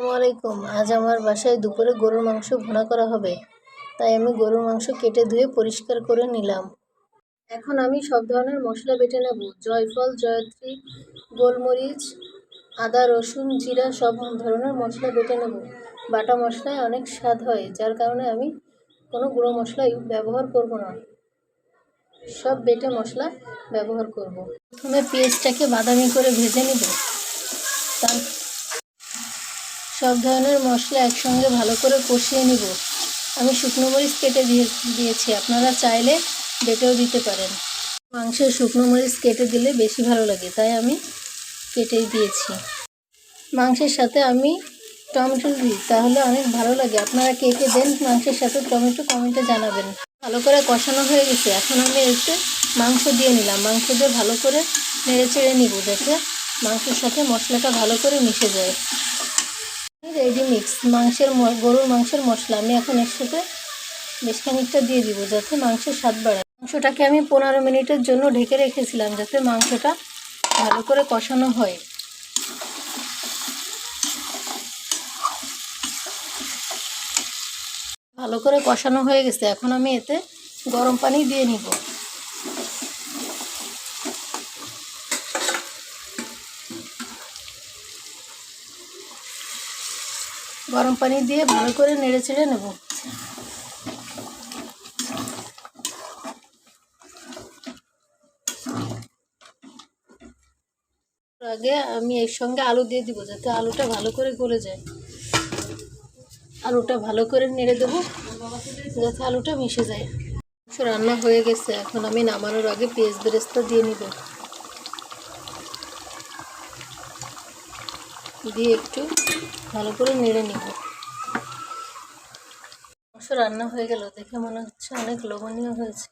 আসসালামু আলাইকুম। আজ আমার বাসায় দুপুরে গরুর মাংস ভুনা করা হবে, তাই আমি গরুর মাংস কেটে ধুয়ে পরিষ্কার করে নিলাম। এখন আমি সব ধরনের মশলা বেটে নেব। জয়ফল, জয়ত্রী, গোলমরিচ, আদা, রসুন, জিরা সব ধরনের মশলা বেটে নেব। বাটা মশলায় অনেক স্বাদ হয়, যার কারণে আমি কোনো গুঁড়ো মশলাই ব্যবহার করব না, সব বেটে মশলা ব্যবহার করব। প্রথমে পেঁয়াজটাকে বাদামি করে ভেজে নেব। তার সব ধরনের মশলা একসঙ্গে ভালো করে কষিয়ে নিব। আমি শুকনো মরিচ কেটে দিয়েছি, আপনারা চাইলে বেটেও দিতে পারেন। মাংসে শুকনো মরিচ কেটে দিলে বেশি ভালো লাগে, তাই আমি কেটেই দিয়েছি। মাংসের সাথে আমি টমেটো দিই, তাহলে অনেক ভালো লাগে। আপনারা কে কে দেন মাংসের সাথে টমেটো, কমেন্টে জানাবেন। ভালো করে কষানো হয়ে গেছে, এখন আমি এতে মাংস দিয়ে নিলাম। মাংস দিয়ে ভালো করে নেড়ে চেড়ে নিব, যাতে মাংসের সাথে মশলাটা ভালো করে মিশে যায়। রেডি মিক্স গরুর মাংসের মশলা আমি এখন এর সাথে বেশ খানিকটা দিয়ে দিব, যাতে মাংসের স্বাদ বাড়ায়। মাংসটাকে আমি 15 মিনিটের জন্য ঢেকে রেখেছিলাম, যাতে মাংসটা ভালো করে কষানো হয়। ভালো করে কষানো হয়ে গেছে, এখন আমি এতে গরম পানি দিয়ে নিব। গরম পানি দিয়ে ভালো করে নেড়ে চেড়ে নেব। আগে আমি এর সঙ্গে আলু দিয়ে দিব, যাতে আলুটা ভালো করে গলে যায়। আলুটা ভালো করে নেড়ে দেবো, যাতে আলুটা মিশে যায়। রান্না হয়ে গেছে, এখন আমি নামানোর আগে পেঁয়াজ বেরেস্তা দিয়ে নিব। দিয়ে একটু ভালো করে নেড়ে নিব। মাংস রান্না হয়ে গেল, দেখে মনে হচ্ছে অনেক লোভনীয় হয়েছে।